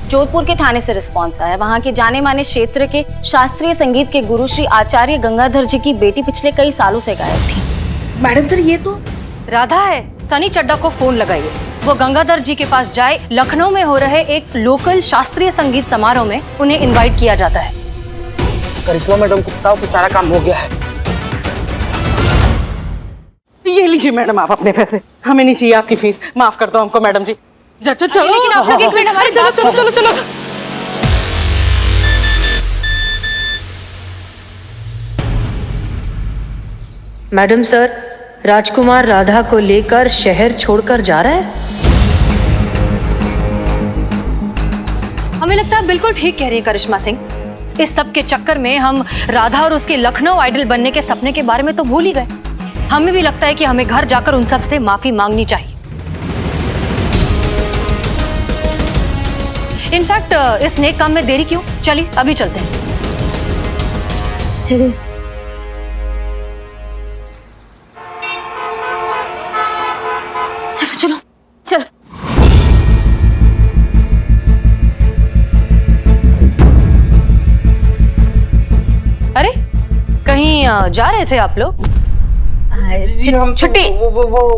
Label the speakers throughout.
Speaker 1: जोधपुर के थाने से रिस्पांस आया। वहाँ के जाने माने क्षेत्र के शास्त्रीय संगीत के गुरु श्री आचार्य गंगाधर जी की बेटी पिछले कई सालों से गायब थी।
Speaker 2: मैडम सर ये तो
Speaker 3: राधा है। सनी चड्डा को फोन लगाइए, वो गंगाधर जी के पास जाए। लखनऊ में हो रहे एक लोकल शास्त्रीय संगीत समारोह में उन्हें इनवाइट किया जाता है।
Speaker 4: करिश्मा मैडम को बताओ कि सारा काम हो गया है।
Speaker 2: ये लीजिए मैडम आप अपने पैसे, हमें नहीं चाहिए आपकी फीस, माफ कर दो हमको मैडम जी। चलो
Speaker 3: लेकिन आप लोग एक मिनट हमारे
Speaker 2: चलो।
Speaker 5: मैडम सर, राजकुमार राधा को लेकर शहर छोड़कर जा रहा है।
Speaker 3: हमें लगता है बिल्कुल ठीक कह रही है करिश्मा सिंह। इस सब के चक्कर में हम राधा और उसके लखनऊ आइडल बनने के सपने के बारे में तो भूल ही गए। हमें भी लगता है कि हमें घर जाकर उन सब से माफी मांगनी चाहिए। इनफैक्ट इस नेक काम में देरी क्यों, चलिए अभी चलते हैं।
Speaker 1: चलिए। चलो चलो।
Speaker 3: अरे कहीं जा रहे थे आप लोग? छुट्टी।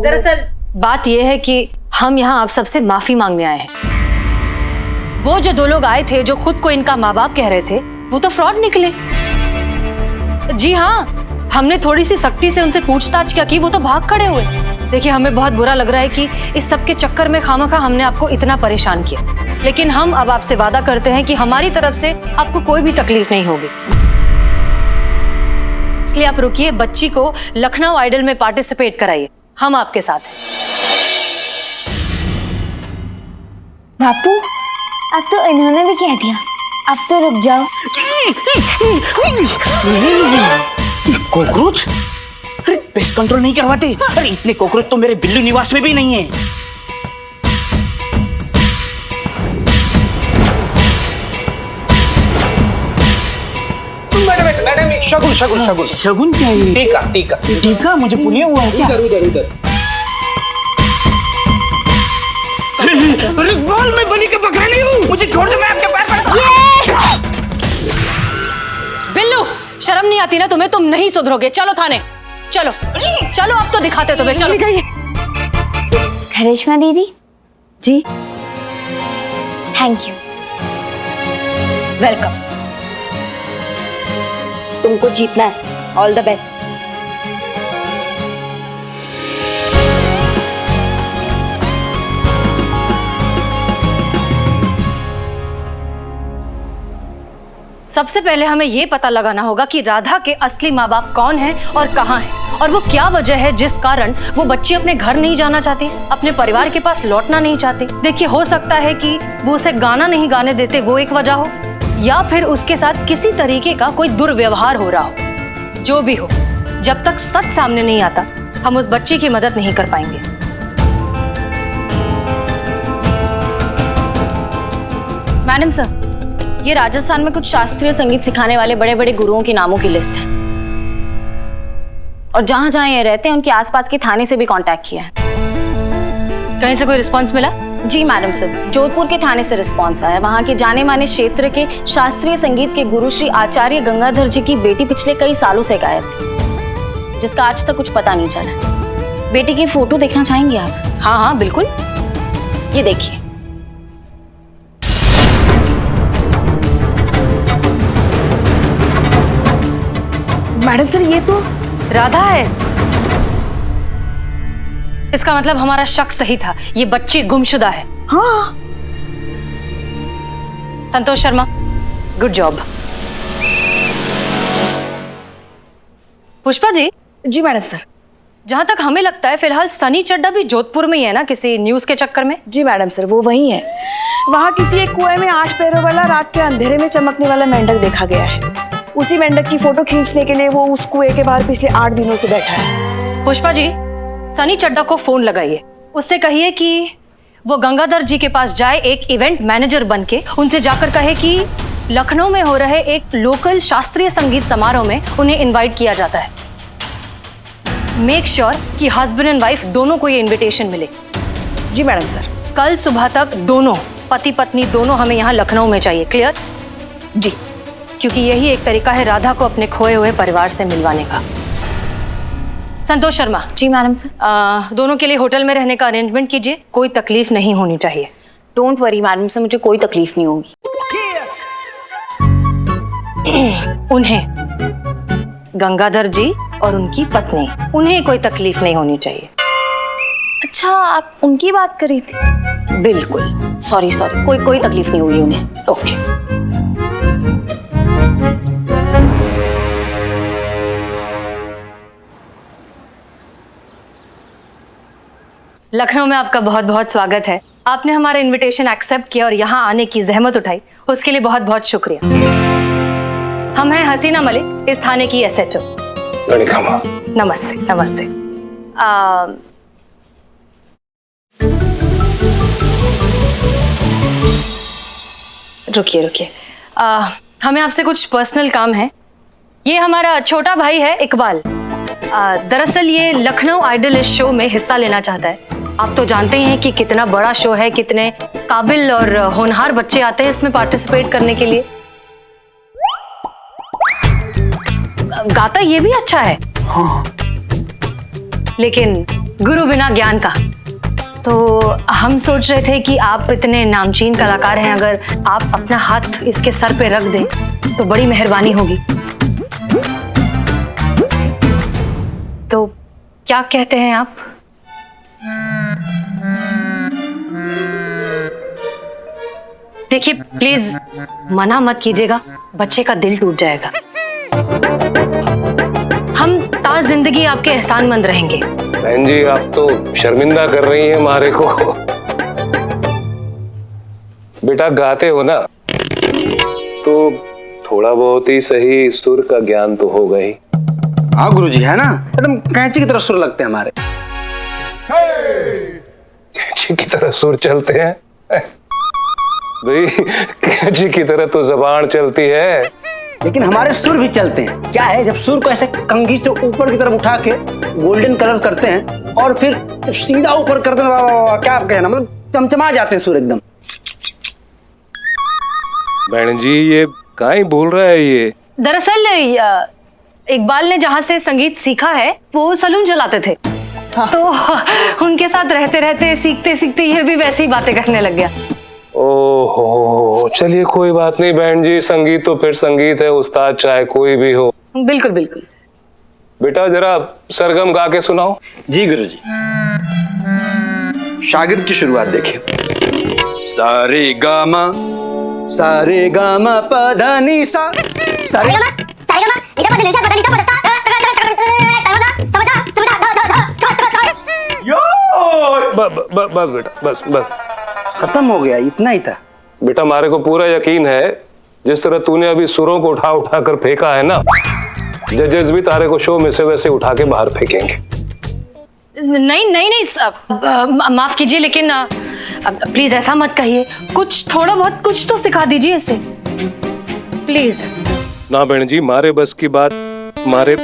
Speaker 3: दरअसल बात यह है कि हम यहाँ आप सबसे माफी मांगने आए हैं। वो जो दो लोग आए थे जो खुद को इनका माँ बाप कह रहे थे, वो तो फ्रॉड निकले। जी हाँ, हमने थोड़ी सी सख्ती से उनसे पूछताछ क्या की, वो तो भाग खड़े हुए। देखिए हमें बहुत बुरा लग रहा है कि इस सब के चक्कर में खामखा हमने आपको इतना परेशान किया, लेकिन हम अब आपसे वादा करते हैं कि हमारी तरफ से आपको कोई भी तकलीफ नहीं होगी। इसलिए आप रुकिए, बच्ची को लखनऊ आइडल में पार्टिसिपेट कराइए, हम आपके साथ हैं।
Speaker 6: बापू अब तो इन्होंने भी कह दिया, अब तो रुक जाओ।
Speaker 4: कॉकरोच? अरे पेस्ट कंट्रोल नहीं करवाते? अरे इतने कॉकरोच तो मेरे बिल्लू निवास में भी नहीं है। मैडम शगुन शगुन शगुन शगुन क्या है? टीका टीका टीका मुझे पुलिया हुआ है क्या? उधर अरे बाल में बनी के बकरा नहीं हूँ, मुझे छोड़ दे, मैं आपके पैर पड़ता।
Speaker 3: बिल्लू शर्म नहीं आती ना तुम्हें? तुम नहीं सुधरोगे। चलो थाने, चलो चलो, अब तो दिखाते तुम्हें। चलो
Speaker 6: करिश्मा दीदी
Speaker 2: जी
Speaker 6: थैंक यू।
Speaker 2: वेलकम। तुमको जीतना है, ऑल द बेस्ट।
Speaker 3: सबसे पहले हमें यह पता लगाना होगा कि राधा के असली माँ बाप कौन हैं और कहाँ हैं, और वो क्या वजह है जिस कारण वो बच्ची अपने घर नहीं जाना चाहती, अपने परिवार के पास लौटना नहीं चाहती। देखिए हो सकता है कि वो उसे गाना नहीं गाने देते, वो एक वजह हो, या फिर उसके साथ किसी तरीके का कोई दुर्व्यवहार हो रहा हो। जो भी हो, जब तक सच सामने नहीं आता हम उस बच्ची की मदद नहीं कर पाएंगे।
Speaker 1: मैडम सर, ये राजस्थान में कुछ शास्त्रीय संगीत सिखाने वाले बड़े बड़े गुरुओं के नामों की लिस्ट है, और जहां जहां ये रहते हैं उनके आसपास के थाने से भी कांटेक्ट किया है।
Speaker 3: कहीं से कोई रिस्पांस मिला?
Speaker 1: जी मैडम सर, जोधपुर के थाने से रिस्पांस आया। वहाँ के जाने माने क्षेत्र के शास्त्रीय संगीत के गुरु श्री आचार्य गंगाधर जी की बेटी पिछले कई सालों से गायब थी, जिसका आज तक कुछ पता नहीं चला। बेटी की फोटो देखना चाहेंगे आप?
Speaker 3: हाँ हाँ बिल्कुल,
Speaker 1: ये देखिए।
Speaker 2: मैडम सर ये तो
Speaker 3: राधा है। इसका मतलब हमारा शक सही था, ये बच्ची गुमशुदा है।
Speaker 2: हाँ।
Speaker 3: Santosh Sharma, good job. पुष्पा जी।
Speaker 2: जी मैडम सर।
Speaker 3: जहां तक हमें लगता है फिलहाल सनी चड्डा भी जोधपुर में ही है ना, किसी न्यूज के चक्कर में।
Speaker 2: जी मैडम सर, वो वही है। वहाँ किसी एक कुएं में 8 पैरों वाला, रात के अंधेरे में चमकने वाला मेंढक देखा गया है। उसी मेंढक की फोटो खींचने के लिए वो उस कुएं के बाहर पिछले 8 दिनों से बैठा है।
Speaker 3: पुष्पा जी, सनी चड्डा को फोन लगाइए, उससे कहिए कि वो गंगाधर जी के पास जाए, एक इवेंट मैनेजर बनके उनसे जाकर कहे कि लखनऊ में हो रहे एक लोकल शास्त्रीय संगीत समारोह में उन्हें इनवाइट किया जाता है। मेक श्योर कि हस्बैंड एंड वाइफ दोनों को ये इनविटेशन मिले।
Speaker 2: जी मैडम सर।
Speaker 3: कल सुबह तक दोनों पति पत्नी दोनों हमें यहाँ लखनऊ में चाहिए। क्लियर?
Speaker 2: जी।
Speaker 3: क्योंकि यही एक तरीका है राधा को अपने खोए हुए परिवार से मिलवाने का। संतोष शर्मा।
Speaker 1: जी मैडम सर।
Speaker 3: दोनों के लिए होटल में रहने का अरेंजमेंट कीजिए, कोई तकलीफ नहीं होनी चाहिए।
Speaker 1: डोंट वरी मैडम सर, मुझे कोई तकलीफ नहीं होगी।
Speaker 3: उन्हें, गंगाधर जी और उनकी पत्नी, उन्हें कोई तकलीफ नहीं होनी चाहिए।
Speaker 1: अच्छा, आप उनकी बात कर रही थी?
Speaker 3: बिल्कुल।
Speaker 1: सॉरी, कोई तकलीफ नहीं हुई उन्हें।
Speaker 3: ओके। लखनऊ में आपका बहुत बहुत स्वागत है। आपने हमारा इनविटेशन एक्सेप्ट किया और यहाँ आने की जहमत उठाई, उसके लिए बहुत बहुत शुक्रिया। हम हैं हसीना मलिक, इस थाने की SHO। नमस्ते नमस्ते। रुकिए, हमें आपसे कुछ पर्सनल काम है। ये हमारा छोटा भाई है इकबाल। दरअसल ये लखनऊ आइडल इस शो में हिस्सा लेना चाहता है। आप तो जानते ही हैं कि कितना बड़ा शो है, कितने काबिल और होनहार बच्चे आते हैं इसमें पार्टिसिपेट करने के लिए। गाता ये भी अच्छा है।
Speaker 4: हाँ।
Speaker 3: लेकिन गुरु बिना ज्ञान का। तो हम सोच रहे थे कि आप इतने नामचीन कलाकार हैं, अगर आप अपना हाथ इसके सर पे रख दें तो बड़ी मेहरबानी होगी। तो क्या कहते हैं आप? देखिए प्लीज मना मत कीजिएगा, बच्चे का दिल टूट जाएगा। हम ताज जिंदगी आपके एहसानमंद रहेंगे।
Speaker 7: बहन जी, आप तो शर्मिंदा कर रही हैं हमारे को। बेटा गाते हो ना, तो थोड़ा बहुत ही सही सुर का ज्ञान तो होगा ही।
Speaker 4: हाँ गुरुजी, है ना, एकदम कैंची की तरह सुर लगते हैं हमारे।
Speaker 7: कैंची की तरह सुर चलते हैं? भाई कैंची की तरह तो जबान चलती है,
Speaker 4: लेकिन हमारे सुर भी चलते हैं। क्या है, जब सुर को ऐसे कंघी से ऊपर की तरफ उठा के गोल्डन कलर करते हैं और फिर जब सीधा ऊपर करते हैं, वाह वाह वाह, क्या कहना, मतलब चमचमा जाते हैं सुर एकदम।
Speaker 7: बहन जी ये काहे बोल रहा है ये?
Speaker 3: दरअसल इकबाल ने जहाँ से संगीत सीखा है वो सलून चलाते थे। हाँ। तो उनके साथ रहते रहते सीखते सीखते ये भी वैसी बातें करने लग गया।
Speaker 7: ओहो, चलिए कोई बात नहीं बहन जी, संगीत तो फिर संगीत है, उस्ताद चाहे कोई भी हो।
Speaker 3: बिल्कुल बिल्कुल।
Speaker 7: बेटा जरा सरगम गा के सुनाओ।
Speaker 4: जी गुरुजी। शागिर्द की शुरुआत देखिए। सारे गामा पधा नी सा, सारे
Speaker 7: बस बेटा, बस
Speaker 4: खत्म हो गया, इतना ही था।
Speaker 7: बेटा हमारे को पूरा यकीन है, जिस तरह तूने अभी सुरों को उठा उठा कर फेंका है ना, जजेस भी तारे को शो में से वैसे उठा के बाहर फेंकेंगे।
Speaker 3: नहीं, माफ कीजिए, लेकिन प्लीज ऐसा मत कहिए। कुछ थोड़ा बहुत कुछ तो सिखा दीजिए इसे, प्लीज।
Speaker 7: ना बहन जी, मारे बस की बात, मारे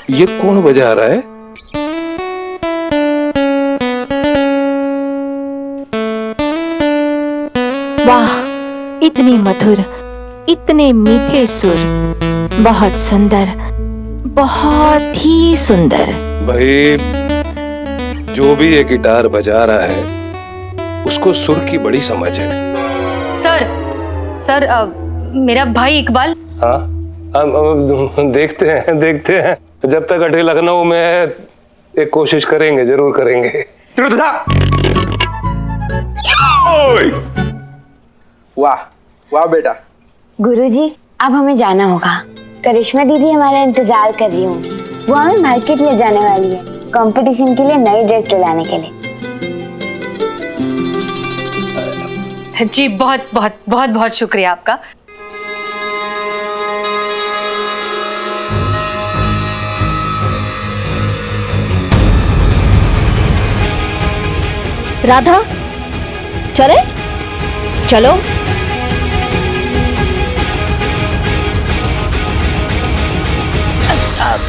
Speaker 7: ये कौन बजा रहा है?
Speaker 8: वाह, इतनी मधुर, इतने मीठे सुर, बहुत सुंदर, बहुत ही सुंदर।
Speaker 7: भाई जो भी ये गिटार बजा रहा है उसको सुर की बड़ी समझ है।
Speaker 3: सर मेरा भाई इकबाल।
Speaker 7: हाँ, हम देखते हैं जब तक अटे लखनऊ में है, एक कोशिश करेंगे, जरूर करेंगे।
Speaker 4: वाह वाह बेटा।
Speaker 6: गुरुजी, अब हमें जाना होगा। करिश्मा दीदी हमारा इंतजार कर रही होंगी। वो हमें मार्केट ले जाने वाली है, कंपटीशन के लिए नई ड्रेस दिलाने के लिए।
Speaker 3: जी बहुत बहुत बहुत बहुत शुक्रिया आपका।
Speaker 8: राधा, चलो।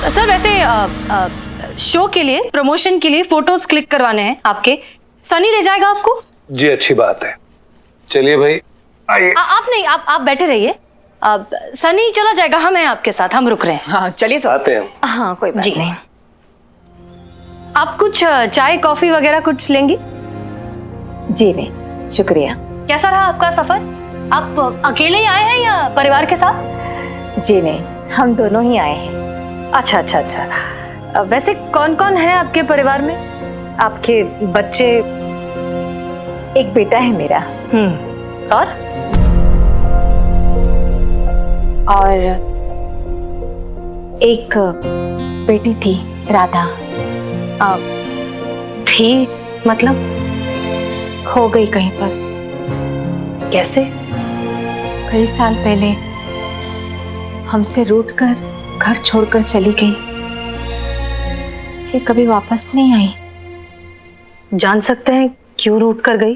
Speaker 3: सर वैसे शो के लिए, प्रमोशन के लिए फोटोज क्लिक करवाने हैं आपके। सनी ले जाएगा आपको?
Speaker 7: जी अच्छी बात है, चलिए भाई आइए।
Speaker 3: आप नहीं, आप बैठे रहिए। सनी चला जाएगा, हम हैं आपके साथ, हम रुक रहे हैं।
Speaker 2: हाँ चलिए सर।
Speaker 7: आते हैं।
Speaker 3: हाँ कोई बात नहीं। आप कुछ चाय कॉफी वगैरह कुछ लेंगी?
Speaker 8: जी नहीं, शुक्रिया।
Speaker 3: कैसा रहा आपका सफर? आप अकेले ही आए हैं या परिवार के साथ?
Speaker 8: जी नहीं, हम दोनों ही आए हैं।
Speaker 3: अच्छा अच्छा अच्छा। वैसे कौन कौन है आपके परिवार में? आपके बच्चे?
Speaker 8: एक बेटा है मेरा और एक बेटी थी, राधा।
Speaker 3: थी मतलब?
Speaker 8: खो गई कहीं पर।
Speaker 3: कैसे?
Speaker 8: कई साल पहले हमसे रूठकर घर छोड़कर चली गई। ये कभी वापस नहीं आई।
Speaker 3: जान सकते हैं क्यों रूठ कर गई?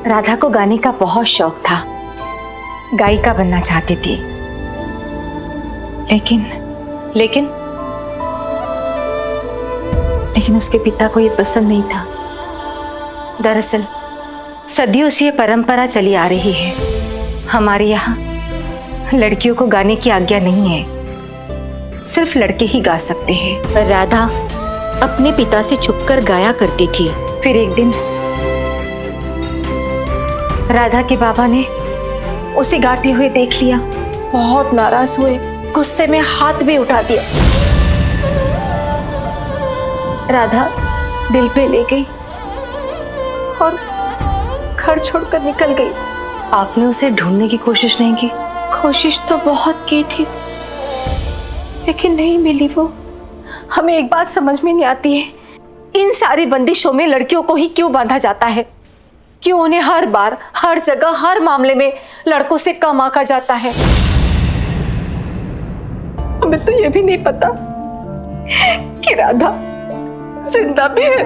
Speaker 8: राधा को गाने का बहुत शौक था, गायिका बनना चाहती थी। लेकिन उसके पिता को ये पसंद नहीं था। दरअसल सदियों से ये परंपरा चली आ रही है। हमारे यहाँ लड़कियों को गाने की आज्ञा नहीं है, सिर्फ लड़के ही गा सकते हैं।
Speaker 5: पर राधा अपने पिता से छुपकर गाया करती थी।
Speaker 8: फिर एक दिन राधा के बाबा ने उसे गाते हुए देख लिया, बहुत नाराज हुए, गुस्से में हाथ भी उठा दिया। राधा दिल पे ले गई और घर छोड़कर निकल गई।
Speaker 3: आपने उसे ढूंढने की कोशिश नहीं की?
Speaker 8: कोशिश तो बहुत की थी, लेकिन नहीं मिली वो। हमें एक बात समझ में नहीं आती है, इन सारी बंदिशों में लड़कियों को ही क्यों बांधा जाता है? क्यों उन्हें हर बार, हर जगह, हर मामले में लड़कों से कम आंका जाता है? हमें तो ये भी नहीं पता कि राधा जिंदा भी है।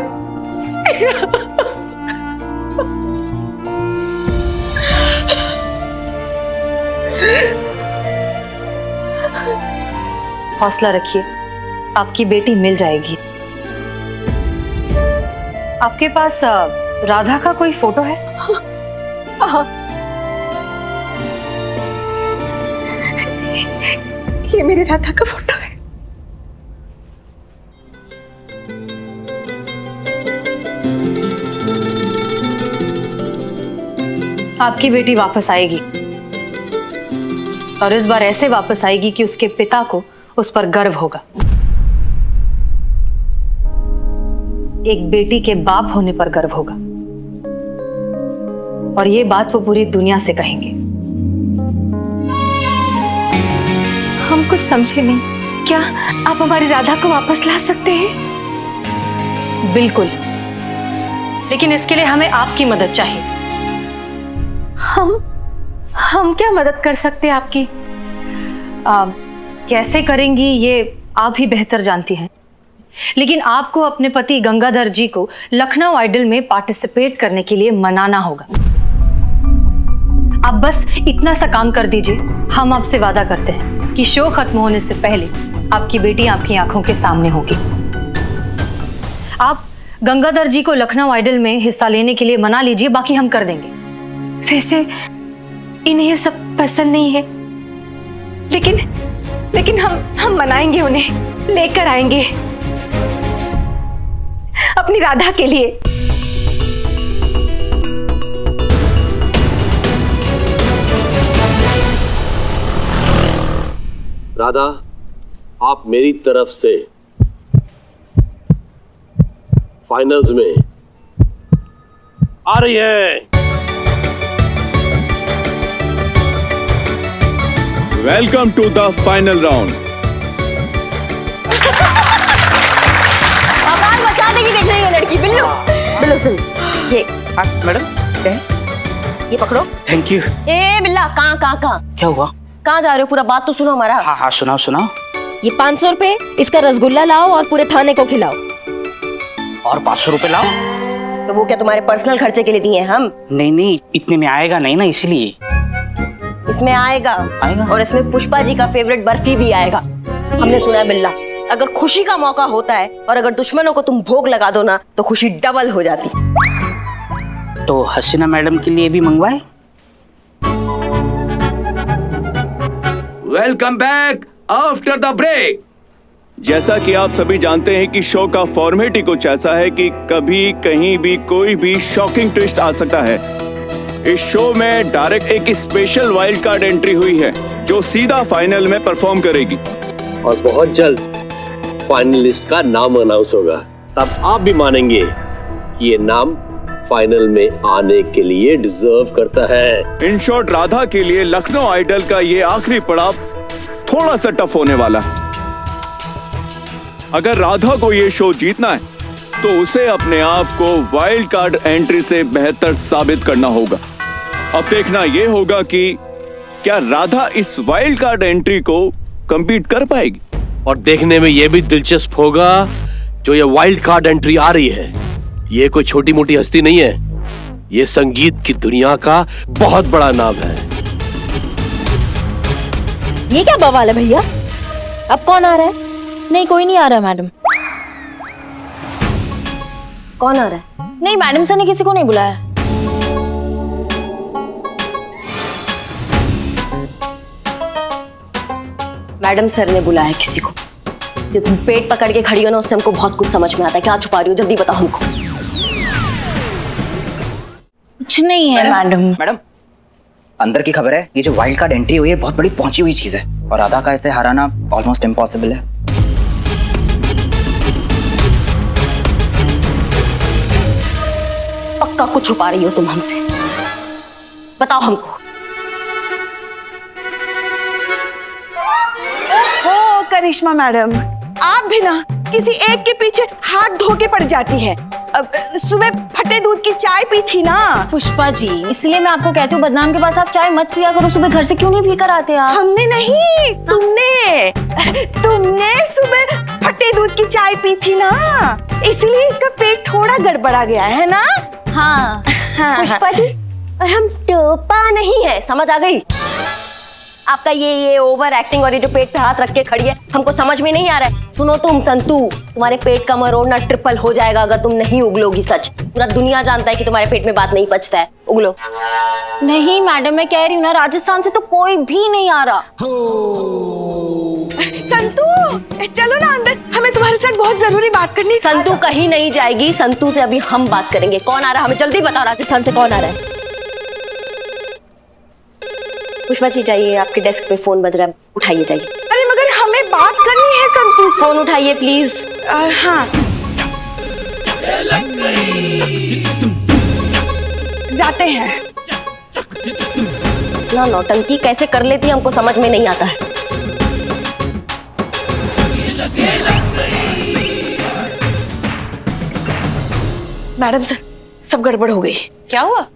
Speaker 3: हौसला रखिए, आपकी बेटी मिल जाएगी। आपके पास राधा का कोई फोटो है?
Speaker 8: हाँ, ये मेरी राधा का फोटो है।
Speaker 3: आपकी बेटी वापस आएगी, और इस बार ऐसे वापस आएगी कि उसके पिता को उस पर गर्व होगा। एक बेटी के बाप होने पर गर्व होगा, और ये बात वो पूरी दुनिया से कहेंगे।
Speaker 8: हम कुछ समझे नहीं, क्या आप हमारी राधा को वापस ला सकते हैं?
Speaker 3: बिल्कुल, लेकिन इसके लिए हमें आपकी मदद चाहिए।
Speaker 8: हम क्या मदद कर सकते हैं आपकी?
Speaker 3: कैसे करेंगी ये आप ही बेहतर जानती हैं, लेकिन आपको अपने पति गंगाधर जी को लखनऊ आइडल में पार्टिसिपेट करने के लिए मनाना होगा। आप बस इतना सा काम कर दीजिए, हम आपसे वादा करते हैं कि शो खत्म होने से पहले आपकी बेटी आपकी आंखों के सामने होगी। आप गंगाधर जी को लखनऊ आइडल में हिस्सा लेने के लिए मना लीजिए, बाकी हम कर देंगे।
Speaker 8: वैसे इन्हें ये सब पसंद नहीं है, लेकिन हम मनाएंगे, उन्हें लेकर आएंगे अपनी राधा के लिए।
Speaker 9: राधा, आप मेरी तरफ से फाइनल्स में आ रही है।
Speaker 10: Welcome to the final round.
Speaker 3: आवाज मचा देगी देख रही है लड़की। बिल्लू, बिल्लू सुन, ये
Speaker 4: मैडम क्या है?
Speaker 3: ये पकड़ो।
Speaker 4: Thank you.
Speaker 3: ए बिल्ला, कहाँ
Speaker 4: क्या हुआ?
Speaker 3: कहाँ जा रहे हो? पूरा बात तो सुनो हमारा।
Speaker 4: हाँ सुनाओ।
Speaker 11: ये 500 रुपए, इसका रसगुल्ला लाओ और पूरे थाने को खिलाओ।
Speaker 4: और 500 रुपए लाओ।
Speaker 11: तो वो क्या तुम्हारे पर्सनल खर्चे के लिए दिए हैं हम?
Speaker 4: नहीं नहीं, इतने में आएगा नहीं ना, इसलिए।
Speaker 11: इसमें आएगा और इसमें पुष्पा जी का फेवरेट बर्फी भी आएगा। हमने सुना है बिल्ला, अगर खुशी का मौका होता है और अगर दुश्मनों को तुम भोग लगा दो ना तो खुशी डबल हो जाती।
Speaker 4: तो हसीना मैडम के लिए भी मंगवाए?
Speaker 10: Welcome back after the break. जैसा कि आप सभी जानते हैं कि शो का फॉर्मेट ही कुछ ऐसा है कि कभी कहीं भी कोई भी शॉकिंग ट्विस्ट आ सकता है। इस शो में डायरेक्ट एक स्पेशल वाइल्ड कार्ड एंट्री हुई है जो सीधा फाइनल में परफॉर्म करेगी
Speaker 9: और बहुत जल्द फाइनलिस्ट का नाम अनाउंस होगा। तब आप भी मानेंगे कि ये नाम फाइनल में आने के लिए डिजर्व करता है।
Speaker 10: इन शॉर्ट, राधा के लिए लखनऊ आइडल का ये आखिरी पड़ाव थोड़ा सा टफ होने वाला है। अगर राधा को ये शो जीतना है तो उसे अपने आप को वाइल्ड कार्ड एंट्री से बेहतर साबित करना होगा। अब देखना ये होगा कि क्या राधा इस वाइल्ड कार्ड एंट्री को कंप्लीट कर पाएगी।
Speaker 9: और देखने में ये भी दिलचस्प होगा, जो ये वाइल्ड कार्ड एंट्री आ रही है ये कोई छोटी मोटी हस्ती नहीं है, ये संगीत की दुनिया का बहुत बड़ा नाम है।
Speaker 11: ये क्या बवाल है भैया? अब कौन आ रहा है?
Speaker 1: नहीं, कोई नहीं आ रहा मैडम।
Speaker 11: कौन आ रहा है?
Speaker 1: नहीं, मैडम सर ने किसी को नहीं बुलाया।
Speaker 11: मैडम सर ने बुलाया है किसी को। जो तुम पेट पकड़ के खड़ी हो ना, उससे हमको बहुत कुछ समझ में आता है। क्या छुपा रही हो? जल्दी बताओ हमको।
Speaker 1: कुछ नहीं है मैडम।
Speaker 12: मैडम, अंदर की खबर है, ये जो वाइल्ड कार्ड एंट्री हुई है बहुत बड़ी पहुंची हुई चीज है और राधा का इसे हराना ऑलमोस्ट इम्पॉसिबल है।
Speaker 11: पक्का कुछ छुपा रही हो तुम हमसे, बताओ हमको।
Speaker 2: ओ करिश्मा मैडम, आप भी ना किसी एक के पीछे हाथ धो के पड़ जाती है। अब सुबह फटे दूध की चाय पी थी ना।
Speaker 1: पुष्पा जी, इसलिए मैं आपको कहती हूँ बदनाम के पास आप चाय मत पिया करो। सुबह घर से क्यों नहीं पी कर आते आप?
Speaker 2: हमने नहीं, तुमने सुबह फटे दूध की चाय पी थी ना, इसलिए इसका पेट थोड़ा गड़बड़ा गया है ना।
Speaker 1: हाँ।
Speaker 11: पुष्पा जी, और हम टोपा नहीं है, समझ आ गई? आपका ये ओवर एक्टिंग और ये जो पेट पे हाथ रख के खड़ी है, हमको समझ में नहीं आ रहा है। सुनो तुम संतू, तुम्हारे पेट का मरोड़ना ट्रिपल हो जाएगा अगर तुम नहीं उगलोगी। सच, पूरा दुनिया जानता है कि तुम्हारे पेट में बात नहीं पचता है। उगलो।
Speaker 1: नहीं मैडम, मैं कह रही हूँ ना, राजस्थान से तो कोई भी नहीं आ रहा।
Speaker 2: संतू, चलो ना अंदर, हमें तुम्हारे साथ बहुत जरूरी बात करनी है।
Speaker 11: संतू कहीं नहीं जाएगी, संतू से अभी हम बात करेंगे। कौन आ रहा है हमें जल्दी बताओ, राजस्थान से कौन आ रहा है? पुष्पा जी जाइए, आपके डेस्क पे फोन बज रहा है, उठाइए जाइए।
Speaker 2: अरे मगर हमें बात करनी है संतू से।
Speaker 11: फोन उठाइए प्लीज।
Speaker 2: हाँ, जाते हैं
Speaker 11: ना। नौटंकी कैसे कर लेती है हमको समझ में नहीं आता है।
Speaker 2: मैडम सर, सब गड़बड़ हो गई।
Speaker 1: क्या हुआ?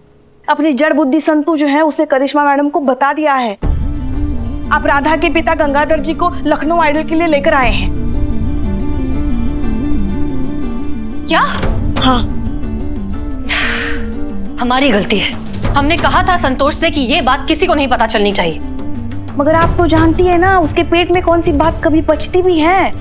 Speaker 2: अपनी जड़ बुद्धि संतू जो है उसने करिश्मा मैडम को बता दिया है। आप राधा के पिता गंगाधर जी को लखनऊ आइडल के लिए लेकर आए हैं।
Speaker 3: क्या?
Speaker 2: हाँ,
Speaker 3: हमारी गलती है। हमने कहा था संतोष से कि ये बात किसी को नहीं पता चलनी चाहिए।
Speaker 2: मगर आप तो जानती है ना, उसके पेट में कौन सी बात कभी पचती भी है।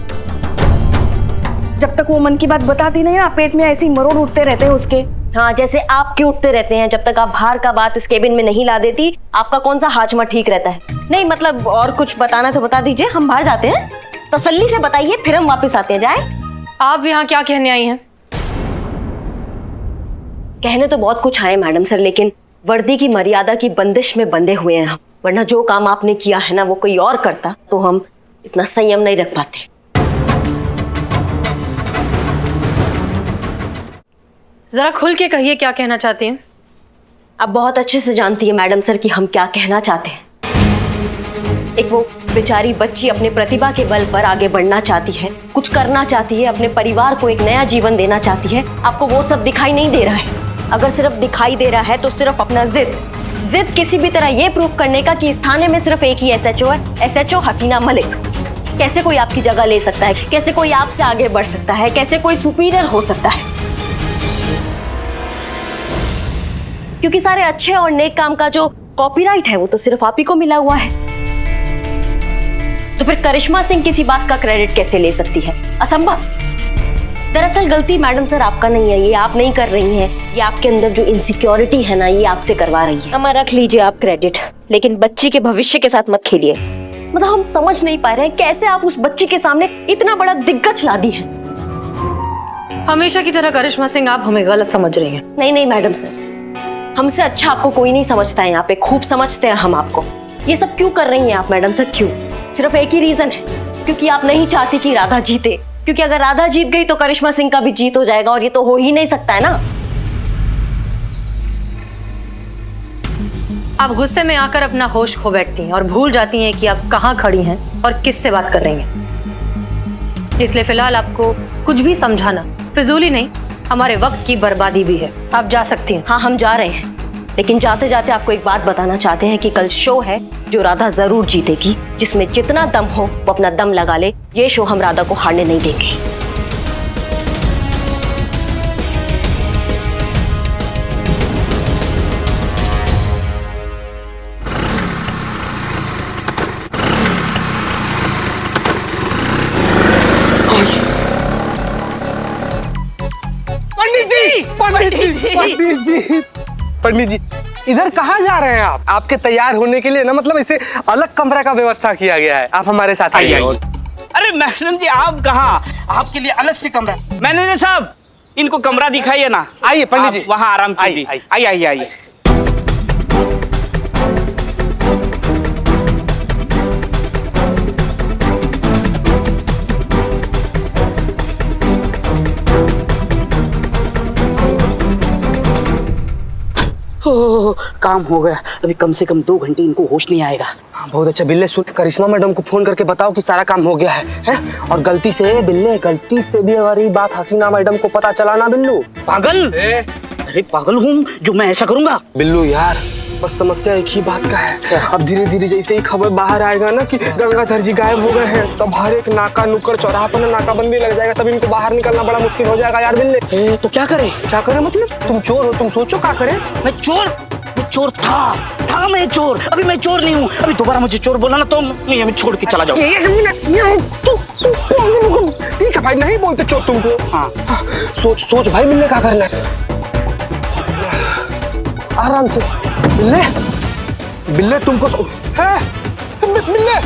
Speaker 2: जब तक वो मन की बात बताती नहीं ना, पेट में ऐसे ही मरोड़ उठते रहते हैं उसके।
Speaker 11: हाँ, जैसे आपके उठते रहते हैं। जब तक आप बाहर का बात इस केबिन में नहीं ला देती, आपका कौन सा हाजमा ठीक रहता है। नहीं मतलब, और कुछ बताना तो बता दीजिए, हम बाहर जाते हैं। तसल्ली से बताइए, फिर हम वापस आते हैं। जाए?
Speaker 3: आप यहाँ क्या कहने आई हैं?
Speaker 11: कहने तो बहुत कुछ आए मैडम सर, लेकिन वर्दी की मर्यादा की बंदिश में बंधे हुए हैं हम। वरना जो काम आपने किया है ना, वो कोई और करता तो हम इतना संयम नहीं रख पाते।
Speaker 3: जरा खुल के कहिए, क्या कहना चाहती हैं?
Speaker 11: आप बहुत अच्छे से जानती है मैडम सर कि हम क्या कहना चाहते हैं। एक वो बेचारी बच्ची अपने प्रतिभा के बल पर आगे बढ़ना चाहती है, कुछ करना चाहती है, अपने परिवार को एक नया जीवन देना चाहती है। आपको वो सब दिखाई नहीं दे रहा है। अगर सिर्फ दिखाई दे रहा है तो सिर्फ अपना जिद किसी भी तरह ये प्रूफ करने का कि इस थाने में सिर्फ एक ही एसएचओ है, एसएचओ हसीना मलिक। कैसे कोई आपकी जगह ले सकता है? कैसे कोई आपसे आगे बढ़ सकता है? कैसे कोई सुपीरियर हो सकता है? क्योंकि सारे अच्छे और नेक काम का जो कॉपीराइट है वो तो सिर्फ आप ही को मिला हुआ है। तो फिर करिश्मा सिंह किसी बात का क्रेडिट कैसे ले सकती है? असंभव। दरअसल गलती मैडम सर आपका नहीं है, ये आप नहीं कर रही हैं, ये आपके अंदर जो इनसिक्योरिटी है ना, ये आपसे करवा रही है। हमारा रख लीजिए आप क्रेडिट, लेकिन बच्ची के भविष्य के साथ मत खेलिए। मतलब हम समझ नहीं पा रहे हैं कैसे आप उस बच्ची के सामने इतना बड़ा दिग्गज ला दी है।
Speaker 3: हमेशा की तरह करिश्मा सिंह, आप हमें गलत समझ रही हैं।
Speaker 11: नहीं नहीं मैडम सर, हमसे अच्छा आपको कोई नहीं समझता है यहाँ पे, खूब समझते हैं हम आपको। ये सब क्यों कर रही हैं आप मैडम सर? क्यों? सिर्फ एक ही रीजन है, क्योंकि आप नहीं चाहती कि राधा जीते। क्योंकि अगर राधा जीत गई तो करिश्मा सिंह का भी जीत हो जाएगा, और ये तो हो ही नहीं सकता है ना।
Speaker 3: आप गुस्से में आकर अपना होश खो बैठती हैं और भूल जाती हैं कि आप कहाँ खड़ी हैं और किससे बात कर रही हैं। इसलिए फिलहाल आपको कुछ भी समझाना फिजूली नहीं, हमारे वक्त की बर्बादी भी है। आप जा सकती हैं।
Speaker 11: हाँ हम जा रहे हैं, लेकिन जाते जाते आपको एक बात बताना चाहते हैं कि कल शो है जो राधा जरूर जीतेगी। जिसमें जितना दम हो वो अपना दम लगा ले, ये शो हम राधा को हारने नहीं देंगे।
Speaker 13: पंडित जी इधर कहाँ जा रहे हैं आप? आपके तैयार होने के लिए ना मतलब इसे अलग कमरा का व्यवस्था किया गया है, आप हमारे साथ आइए।
Speaker 14: अरे मैडम जी आप कहाँ? आपके लिए अलग से कमरा। मैनेजर साहब इनको कमरा दिखाइए ना।
Speaker 13: आइए पंडित जी,
Speaker 14: वहाँ आराम कीजिए। आइए आइए आइए। काम हो गया। अभी कम से कम 2 घंटे इनको होश नहीं आएगा।
Speaker 13: बहुत अच्छा बिल्ले, सुन करिश्मा मैडम को फोन करके बताओ कि सारा काम हो गया है? और गलती से बिल्ले, गलती से भी अगर ये बात हसीना मैडम को पता चला ना बिल्लू।
Speaker 14: पागल? अरे पागल हूँ जो मैं ऐसा करूँगा?
Speaker 13: बिल्लू यार बस समस्या एक ही बात का है, अब धीरे धीरे जैसे ही खबर बाहर आएगा ना कि गंगाधर जी गायब हो गए हैं, तब हर एक नाका नुक्कड़ चौराहा पर नाकाबंदी लग जाएगा, तब इनको बाहर निकलना बड़ा मुश्किल हो जाएगा यार बिल्ले।
Speaker 14: तो क्या करें?
Speaker 13: क्या करें मतलब? तुम चोर हो, तुम सोचो क्या करें।
Speaker 14: मैं चोर था मैं चोर। अभी मैं चोर नहीं हूँ। अभी दोबारा मुझे चोर बोला ना तो मैं अभी छोड़ के चला जाऊँ।
Speaker 13: एक मिनट, ठीक है भाई, नहीं बोलते चोर तुमको। हाँ सोच भाई बिल्ले क्या करना है, आराम से। बिल्ले तुमको है बिल्ले।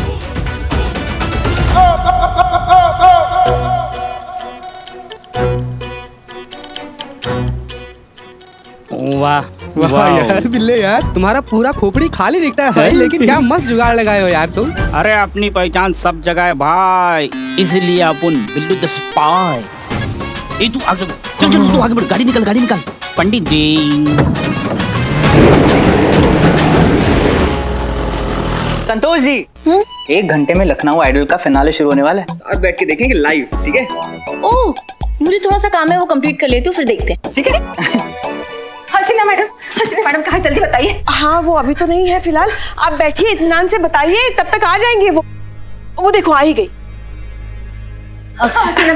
Speaker 14: वाह
Speaker 13: वाह यार बिल्ले यार, तुम्हारा पूरा खोपड़ी खाली दिखता है भाई, लेकिन क्या मस्त जुगाड़ लगाए हो यार तुम।
Speaker 14: अरे अपनी पहचान सब जगह है भाई, इसलिए अपन बिल्लू द स्पाई। ए तू आगे चल, तू आगे बढ़, गाड़ी निकल। पंडित जी।
Speaker 12: संतोष जी, 1 घंटे में लखनऊ आइडल का फिनाले शुरू होने वाला है, आज बैठ के देखेंगे लाइव, ठीक है?
Speaker 1: ओह, मुझे थोड़ा सा काम है, वो कंप्लीट कर लेती हूँ, फिर देखते हैं।
Speaker 12: ठीक है।
Speaker 8: हसीना मैडम कहाँ, जल्दी बताइए।
Speaker 2: हाँ वो अभी तो नहीं है फिलहाल, आप बैठिए इत्मीनान से बताइए, तब तक आ जाएंगे वो देखो आ ही गई।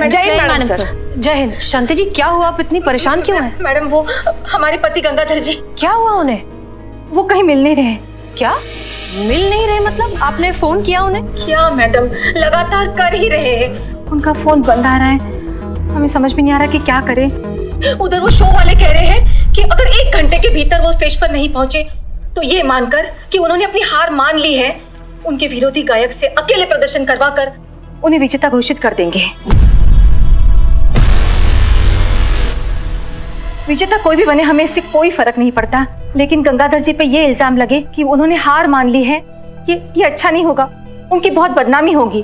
Speaker 8: जय मैडम सर।
Speaker 3: जय हिंद। शांति जी क्या हुआ, आप इतनी परेशान क्यों हैं?
Speaker 8: मैडम वो हमारे पति गंगाधर जी।
Speaker 3: क्या हुआ उन्हें?
Speaker 8: वो कहीं मिल नहीं रहे।
Speaker 3: क्या मिल नहीं रहे मतलब? आपने फोन किया उन्हें?
Speaker 8: क्या मैडम, लगातार कर ही रहे हैं, उनका फोन बंद आ रहा है, हमें समझ में नहीं आ रहा कि क्या करें। उधर वो शो वाले कह रहे हैं कि अगर 1 घंटे के भीतर वो स्टेज पर नहीं पहुंचे तो ये मानकर कि उन्होंने अपनी हार मान ली है, उनके विरोधी गायक से अकेले प्रदर्शन करवाकर उन्हें विजेता घोषित कर देंगे। विजेता कोई भी बने, हमें इससे कोई फर्क नहीं पड़ता, लेकिन गंगाधर जी पे ये इल्जाम लगे कि उन्होंने हार मान ली है, ये अच्छा नहीं होगा, उनकी बहुत बदनामी होगी।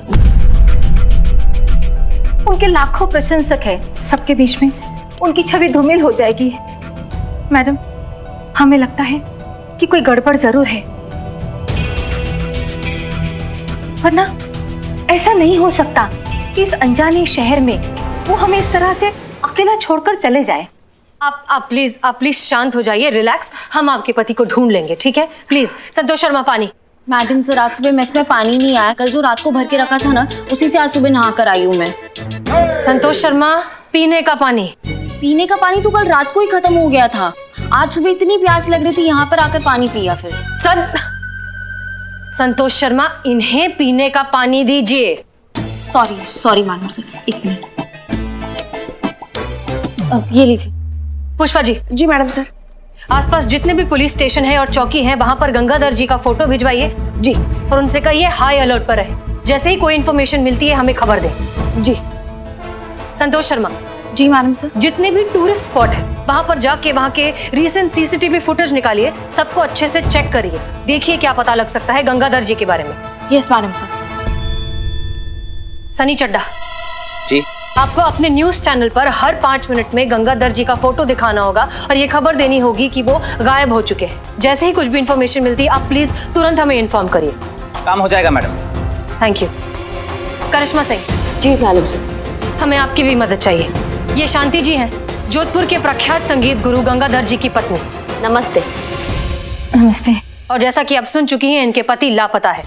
Speaker 8: उनके लाखों प्रशंसक हैं सबके बीच में, उनकी छवि धूमिल हो जाएगी। मैडम हमें लगता है कि कोई गड़बड़ जरूर है, वरना ऐसा नहीं हो सकता कि इस अनजाने शहर में वो हमें इस तरह से अकेला छोड़कर चले जाए।
Speaker 3: आप प्लीज शांत हो जाइए, रिलैक्स, हम आपके पति को ढूंढ लेंगे, ठीक है? प्लीज संतोष शर्मा, पानी।
Speaker 1: मैडम सर आज सुबह मेस में पानी नहीं आया, कल जो रात को भर के रखा था ना, उसी से आज सुबह नहा कर आई हूँ मैं।
Speaker 3: संतोष शर्मा, पीने का पानी।
Speaker 1: पीने का पानी तो कल रात को ही खत्म हो गया था। आज सुबह इतनी प्यास लग रही थी, यहाँ पर आकर पानी पिया। फिर
Speaker 3: संतोष शर्मा, इन्हें पीने का पानी दीजिए।
Speaker 1: सॉरी मैडम सर, एक मिनट। ये लीजिए।
Speaker 3: पुष्पा जी।
Speaker 2: जी मैडम सर।
Speaker 3: आसपास जितने भी पुलिस स्टेशन है और चौकी है, वहां पर गंगाधर जी का फोटो भिजवाइए।
Speaker 2: जी।
Speaker 3: और उनसे कहिए हाई अलर्ट पर रहे, जैसे ही कोई इन्फॉर्मेशन मिलती है हमें खबर दें।
Speaker 2: जी।
Speaker 3: संतोष शर्मा।
Speaker 1: जी मैडम सर।
Speaker 3: जितने भी टूरिस्ट स्पॉट है वहां पर जाके वहां के रीसेंट सीसीटीवी फुटेज निकालिए, सबको अच्छे से चेक करिए, देखिए क्या पता लग सकता है गंगाधर जी के बारे में।
Speaker 1: Yes madam sir.
Speaker 3: Sunny Chadda
Speaker 12: ji.
Speaker 3: आपको अपने न्यूज चैनल पर हर 5 मिनट में गंगाधर जी का फोटो दिखाना होगा और ये खबर देनी होगी कि वो गायब हो चुके हैं। जैसे ही कुछ भी इंफॉर्मेशन मिलती है आप प्लीज तुरंत हमें इन्फॉर्म करिए।
Speaker 12: काम हो जाएगा madam.
Speaker 3: Thank you. Karishma Singh.
Speaker 11: जी मैडम सर।
Speaker 3: हमें आपकी भी मदद चाहिए। ये शांति जी हैं, जोधपुर के प्रख्यात संगीत गुरु गंगाधर जी की पत्नी।
Speaker 11: नमस्ते।
Speaker 1: नमस्ते।
Speaker 3: और जैसा कि आप सुन चुकी हैं, इनके पति लापता है।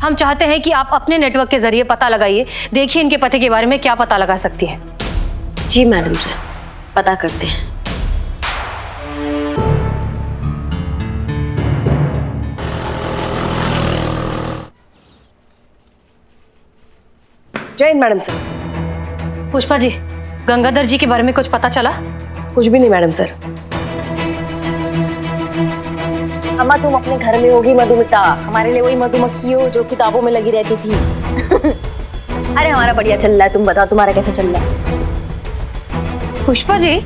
Speaker 3: हम चाहते हैं कि आप अपने नेटवर्क के जरिए पता लगाइए, देखिए इनके पति के बारे में क्या पता लगा सकती हैं।
Speaker 11: जी मैडम सर, पता करते हैं।
Speaker 2: जय हिंद मैडम सर।
Speaker 3: पुष्पा जी, गंगाधर जी के बारे में कुछ पता चला?
Speaker 2: कुछ भी नहीं मैडम सर।
Speaker 11: अम्मा, तुम अपने घर में होगी मधुमिता, हमारे लिए वही मधुमक्खी हो जो किताबों में लगी रहती थी। अरे हमारा बढ़िया चल रहा है, तुम बताओ तुम्हारा कैसा चल रहा है?
Speaker 3: पुष्पा जी।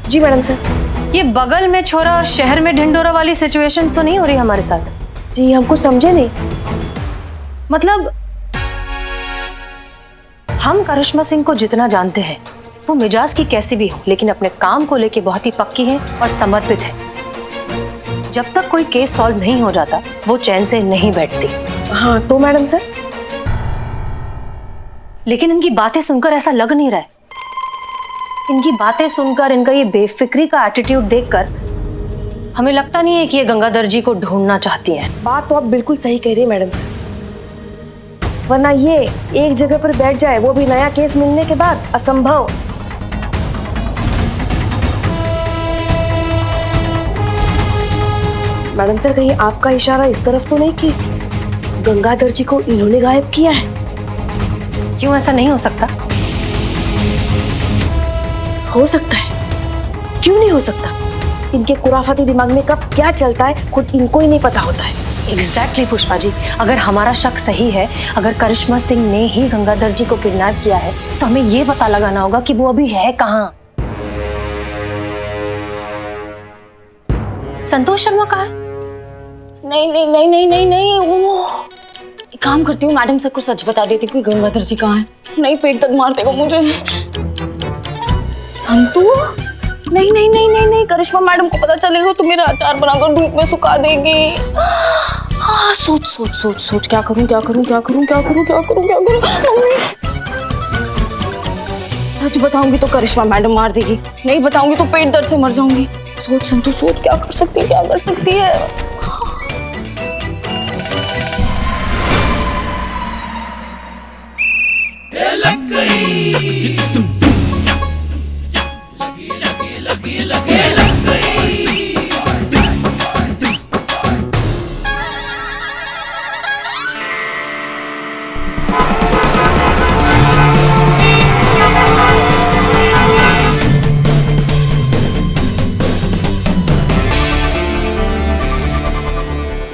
Speaker 2: जी मैडम सर।
Speaker 3: ये बगल में छोरा और शहर में ढिंडोरा वाली सिचुएशन तो नहीं हो रही हमारे साथ?
Speaker 2: जी हम कुछ समझे नहीं।
Speaker 3: मतलब हम करिश्मा सिंह को जितना जानते हैं, वो मिजाज की कैसी भी हो, लेकिन अपने काम को लेके बहुत ही पक्की है और समर्पित है। जब तक कोई केस सॉल्व नहीं हो जाता वो चैन से नहीं बैठती।
Speaker 2: हाँ तो मैडम सर।
Speaker 3: लेकिन इनकी बातें सुनकर ऐसा लग नहीं रहा है। इनकी बातें सुनकर, इनका ये बेफिक्री का एटीट्यूड देखकर हमें लगता नहीं है कि ये गंगाधर जी को ढूंढना चाहती हैं।
Speaker 2: बात तो आप बिल्कुल सही कह रही है मैडम सर, वरना ये एक जगह पर बैठ जाए, वो भी नया केस मिलने के बाद, असंभव। मैडम सर, कहीं आपका इशारा इस तरफ तो नहीं कि गंगाधर जी को इन्होंने गायब किया है?
Speaker 3: क्यों ऐसा नहीं हो सकता?
Speaker 2: हो सकता है, क्यों नहीं हो सकता? इनके खुराफाती दिमाग में कब क्या चलता है खुद इनको ही नहीं पता होता है।
Speaker 3: एग्जैक्टली पुष्पा जी, अगर हमारा शक सही है, अगर करिश्मा सिंह ने ही गंगाधर जी को किडनैप किया है, तो हमें ये पता लगाना होगा कि वो अभी है कहाँ। संतोष शर्मा कहाँ है?
Speaker 1: नहीं नहीं नहीं नहीं नहीं नहीं, वो एक काम करती हूँ, मैडम सबको सच बता देती हूँ कि गंगाधर जी कहाँ है। नहीं, पेट दर्द मार देगा मुझे। संतू, नहीं नहीं नहीं नहीं नहीं, करिश्मा मैडम को पता चलेगा तो मेरा अचार बनाकर धूप में सुखा देगी। हाँ, सोच सोच सोच सोच, क्या करूँ क्या करूँ क्या करूँ क्या करूँ क्या करूँ क्या करूँ। सच बताऊंगी तो करिश्मा मैडम मार देगी, नहीं बताऊंगी तो पेट दर्द से मर जाऊंगी। सोच संतू सोच, क्या कर सकती है, क्या कर सकती है।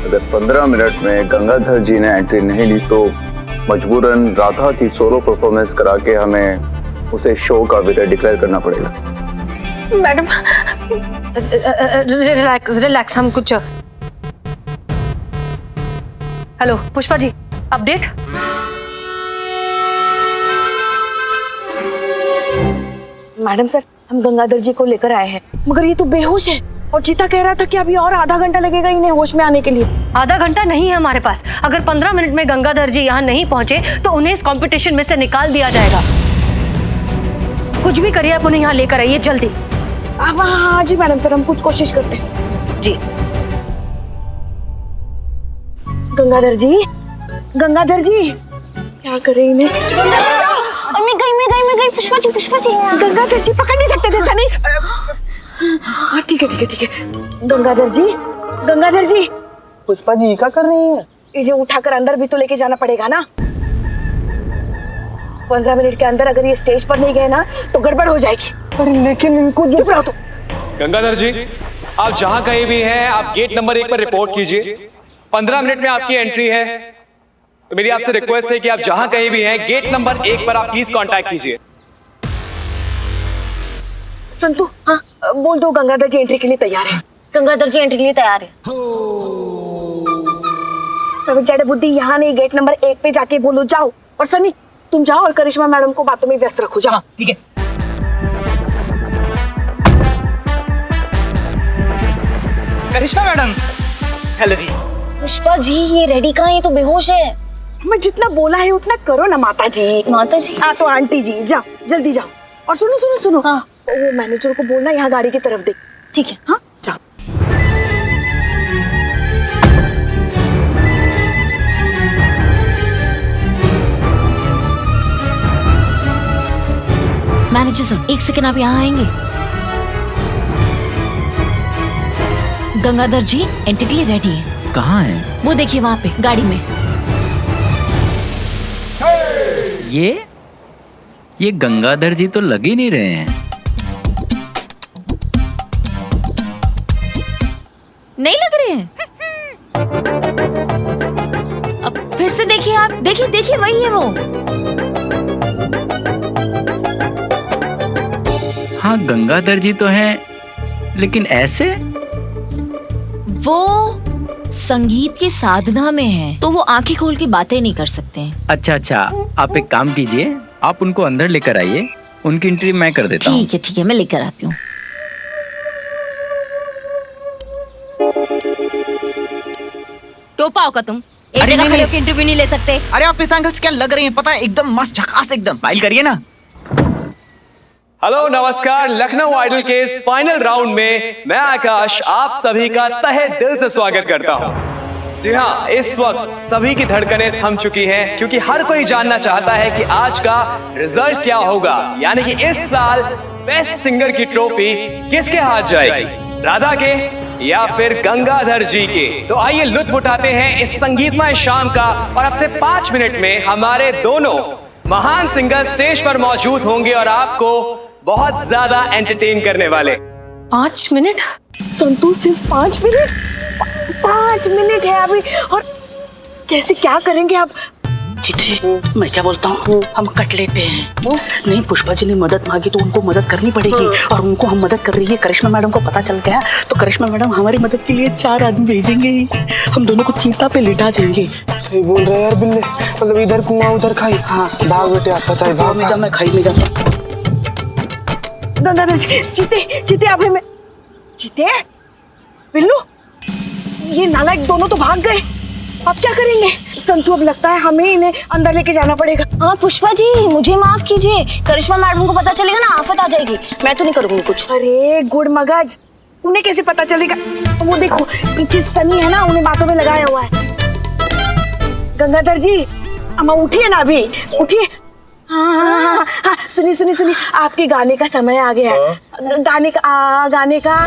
Speaker 10: अगर 15 मिनट में गंगाधर जी ने एंट्री नहीं ली तो मजबूरन राधा की सोलो परफॉर्मेंस करा के हमें उसे शो का विनर डिक्लेयर करना पड़ेगा।
Speaker 3: मैडम रिलैक्स रिलैक्स, हम कुछ। Hello Pushpa ji, update?
Speaker 2: Madam sir, हम गंगाधर जी को लेकर आए हैं, मगर ये तो बेहोश है और चीता कह रहा था कि अभी और आधा घंटा लगेगा इन्हें होश में आने के लिए।
Speaker 3: आधा घंटा नहीं है हमारे पास। अगर 15 मिनट में गंगाधर जी यहाँ नहीं पहुंचे तो उन्हें इस कंपटीशन में से निकाल दिया जाएगा। कुछ भी करिए, आप उन्हें यहाँ लेकर आइए जल्दी।
Speaker 2: हाँ जी मैडम सर, हम कुछ कोशिश करते हैं
Speaker 3: जी।
Speaker 2: गंगाधर जी, गंगाधर जी, क्या करें इन्हें?
Speaker 1: मैं गई
Speaker 6: नहीं पुष्पा जी
Speaker 2: गंगाधर जी पकड़ नहीं सकते थे सनी। हाँ ठीक है गंगाधर जी
Speaker 13: पुष्पा जी क्या कर रही है?
Speaker 2: इसे उठाकर अंदर भी तो लेके जाना पड़ेगा ना। 15 मिनट के अंदर अगर ये स्टेज पर नहीं गए ना तो गड़बड़ हो जाएगी।
Speaker 13: अरे लेकिन इनको
Speaker 2: चुप रहो तुम।
Speaker 15: गंगाधर जी, आप जहां कहीं भी हैं, आप गेट नंबर 1 पर रिपोर्ट कीजिए। 15 मिनट में आपकी एंट्री है, तो मेरी आपसे रिक्वेस्ट है कि आप जहां कहीं भी हैं, गेट नंबर 1 पर आप प्लीज कांटेक्ट कीजिए।
Speaker 2: संतू, हाँ बोल दो गंगाधर जी एंट्री के लिए तैयार है।
Speaker 1: गंगाधर जी एंट्री के लिए तैयार है।
Speaker 2: जड़ बुद्धि यहाँ नहीं, गेट नंबर 1 पे जाके बोलो जाओ। और सनी तुम जाओ और करिश्मा मैडम को बातों में व्यस्त रखो। जाओ।
Speaker 12: ठीक है। करिश्मा मैडम, हेलो जी।
Speaker 1: पुष्पा जी ये रेडी कहाँ है? ये तो बेहोश है।
Speaker 2: मैं जितना बोला है उतना करो ना माता जी। हाँ तो आंटी जी जाओ, जल्दी जाओ। और सुनो हाँ वो मैनेजर को बोलना यहाँ गाड़ी की तरफ देख।
Speaker 1: ठीक है।
Speaker 2: हाँ जाओ।
Speaker 1: मैनेजर सर 1 सेकंड, आप यहाँ आएंगे? गंगाधर जी एंट्री के लिए रेडी है।
Speaker 12: कहाँ है?
Speaker 1: वो देखिए वहाँ पे गाड़ी में।
Speaker 12: ये गंगाधर जी तो लग ही नहीं रहे हैं।
Speaker 1: नहीं लग रहे हैं? अब फिर से देखिए आप, देखिए वही है वो।
Speaker 12: हाँ गंगाधर जी तो हैं, लेकिन ऐसे?
Speaker 1: वो संगीत की साधना में है, तो वो आंखें खोल के बातें नहीं कर सकते हैं।
Speaker 12: अच्छा, आप एक काम कीजिए, आप उनको अंदर लेकर आइए, उनकी एंट्री मैं कर देता हूँ।
Speaker 1: ठीक है, मैं लेकर आती हूँ।
Speaker 11: टोपा होगा तुम, एक जगह खड़े होकर इंटरव्यू नहीं ले सकते।
Speaker 12: अरे आप इस एंगल से क्या लग रही हैं? पता है एकदम मस्त झकास, एकदम फाइल करिए ना।
Speaker 15: हेलो नमस्कार, लखनऊ आइडल के इस फाइनल राउंड में मैं आकाश आप सभी का तहे दिल से स्वागत करता हूं। जी हाँ, इस वक्त सभी की धड़कनें थम चुकी हैं, क्योंकि हर कोई जानना चाहता है कि आज का रिजल्ट क्या होगा, यानी कि इस साल बेस्ट सिंगर की ट्रॉफी किसके हाथ जाएगी, राधा के या फिर गंगाधर जी के। तो आइए लुत्फ उठाते हैं इस संगीतमय शाम का, और अब से 5 मिनट में हमारे दोनों महान सिंगर स्टेज पर मौजूद होंगे और आपको बहुत ज्यादा एंटरटेन करने वाले।
Speaker 8: 5 मिनट?
Speaker 2: संतोष सिर्फ 5 मिनट? 5 मिनट है अभी, और कैसे क्या करेंगे आप?
Speaker 16: चिट्ठी, मैं क्या बोलता हूँ, हम कट लेते हैं। नहीं, पुष्पा जी ने मदद मांगी तो उनको मदद करनी पड़ेगी, और उनको हम मदद कर रही है। करिश्मा मैडम को पता चल गया तो करिश्मा मैडम हमारी मदद के लिए 4 आदमी भेजेंगे ही। हम दोनों को चीता पे लिटा देंगे।
Speaker 13: सही बोल रहे यार बिल्ले, मतलब इधर कुआं उधर खाई। हाँ भाग बेटे, आप पता है, भाग
Speaker 16: में जा, मैं खाई में जाता।
Speaker 2: गंगाधर जी, चीते आप हमें। चीते बिल्लू, ये नालायक दोनों तो भाग गए, अब क्या करेंगे? संतू, अब लगता है हमें इन्हें अंदर लेके जाना पड़ेगा।
Speaker 1: हाँ पुष्पा जी मुझे माफ कीजिए, करिश्मा मैडम को पता चलेगा ना आफत आ जाएगी। मैं तो नहीं करूंगी कुछ।
Speaker 2: अरे गुड़ मगज, उन्हें कैसे पता चलेगा? वो देखो पीछे सनी है ना, उन्हें बातों में लगाया हुआ है। गंगाधर जी अम्मा उठिए ना, अभी उठिए। हाँ, सुनिए, आपके गाने का समय आ गया है। गाने का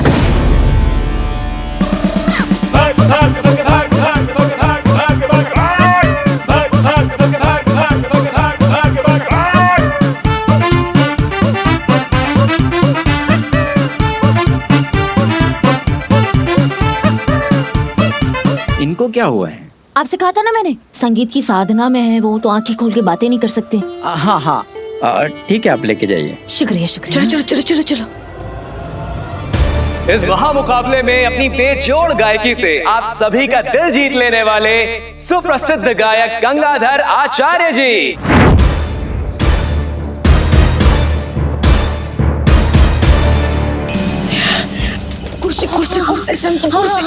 Speaker 12: इनको क्या हुआ है?
Speaker 1: आपसे कहा था ना मैंने, संगीत की साधना में है वो, तो आंखें खोल के बातें नहीं कर सकते।
Speaker 12: हाँ, ठीक है, आप लेके जाइए।
Speaker 1: शुक्रिया।
Speaker 2: चलो।
Speaker 15: इस महामुकाबले में अपनी बेजोड़ गायकी से आप सभी का दिल जीत लेने वाले सुप्रसिद्ध गायक गंगाधर आचार्य जी।
Speaker 2: कुर्सी संतू, कुर्सी।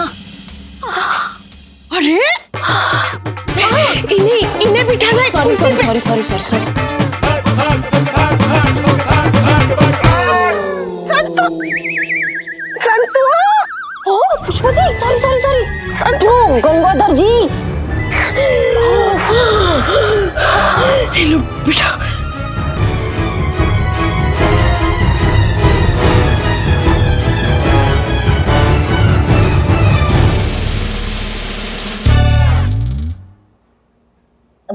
Speaker 2: अरे इन्हें बिठाना है कुर्सी पे।
Speaker 1: सॉरी।
Speaker 2: संतू, ओ पुष्पा जी, सॉरी। संतू,
Speaker 1: गंगाधर जी।
Speaker 2: बिठा।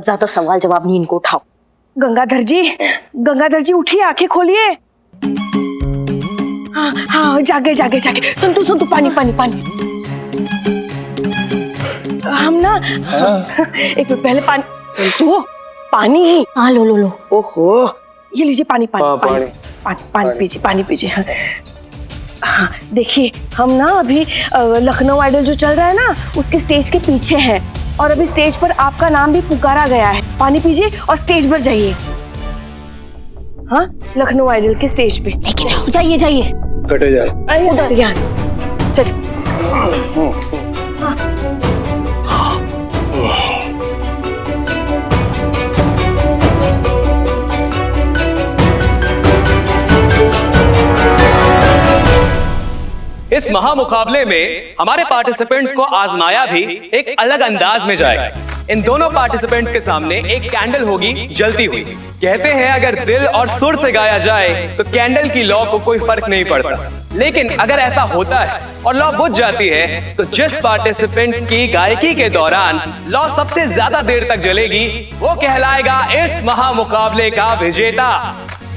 Speaker 11: ज्यादा सवाल जवाब नहीं, इनको उठाओ।
Speaker 2: गंगाधर जी उठिए, आंखें खोलिए। हाँ हाँ, जागे जागे जागे। सुन तू पानी पानी पानी। हम ना एक मिनट पहले पानी। सुन तू, पानी।
Speaker 11: हाँ लो लो लो।
Speaker 2: ओहो, ये लीजिए पानी पानी पानी पीजिए, पानी पीजिए। हाँ हाँ, देखिए हम ना अभी लखनऊ आइडल जो चल रहा है ना, उसके स्टेज के पीछे हैं और अभी स्टेज पर आपका नाम भी पुकारा गया है। पानी पीजिए और स्टेज पर जाइए। हाँ, लखनऊ आइडल के स्टेज पे
Speaker 1: लेके जाओ। जाइए जाइए।
Speaker 7: कटे जा।
Speaker 2: उधर चल।
Speaker 15: इस महामुकाबले में हमारे पार्टिसिपेंट्स को आजमाया भी एक अलग अंदाज में जाएगा। इन दोनों पार्टिसिपेंट्स के सामने एक कैंडल होगी जलती हुई। कहते हैं अगर दिल और सुर से गाया जाए तो कैंडल की लौ को कोई फर्क नहीं पड़ता, लेकिन अगर ऐसा होता है और लौ बुझ जाती है तो जिस पार्टिसिपेंट की गायकी के दौरान लौ सबसे ज्यादा देर तक जलेगी वो कहलाएगा इस महामुकाबले का विजेता।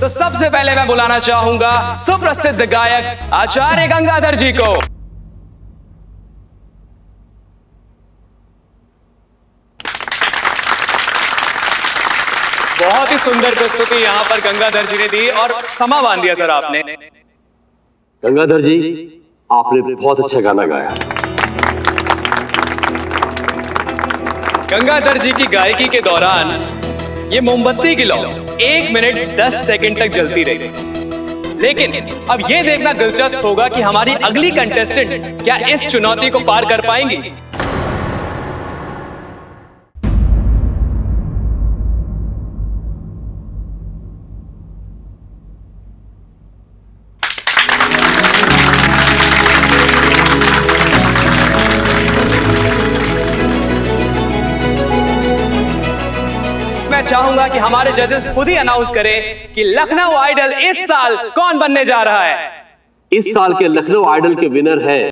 Speaker 15: तो सबसे पहले मैं बुलाना चाहूंगा सुप्रसिद्ध गायक आचार्य गंगाधर जी को। बहुत ही सुंदर प्रस्तुति यहां पर गंगाधर जी ने दी और समा बांध दिया सर आपने।
Speaker 9: गंगाधर जी, आपने बहुत अच्छा गाना गाया।
Speaker 15: गंगाधर जी की गायकी के दौरान ये मोमबत्ती की लौ 1 मिनट 10 सेकंड तक जलती रही। लेकिन अब ये देखना दिलचस्प होगा कि हमारी अगली कंटेस्टेंट क्या इस चुनौती को पार कर पाएंगी। मैं चाहूंगा कि हमारे जजेस खुद ही अनाउंस करें कि लखनऊ आइडल इस साल कौन बनने जा रहा है।
Speaker 9: इस साल के लखनऊ आइडल के विनर हैं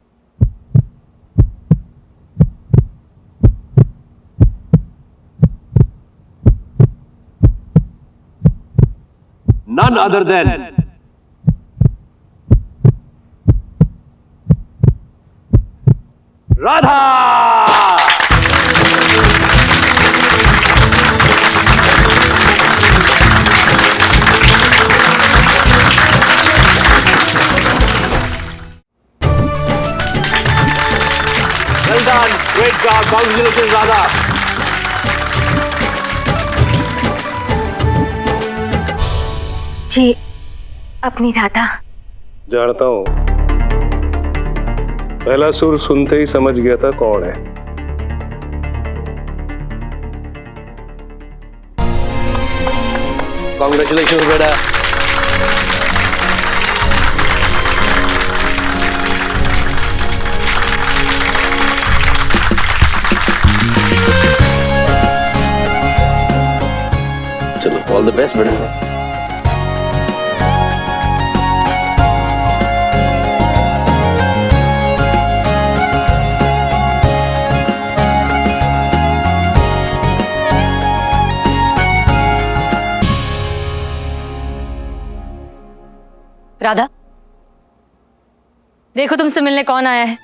Speaker 9: none other than Radha. Well done, great job, congratulations Radha.
Speaker 6: जी, अपनी राधा।
Speaker 7: जानता हूं, पहला सुर सुनते ही समझ गया था कौन है।
Speaker 9: Congratulations बेटा। चलो, ऑल द बेस्ट बेटा।
Speaker 3: राधा, देखो तुमसे मिलने कौन आया है।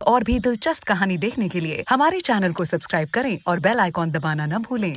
Speaker 17: और भी दिलचस्प कहानी देखने के लिए हमारे चैनल को सब्सक्राइब करें और बेल आइकॉन दबाना न भूलें।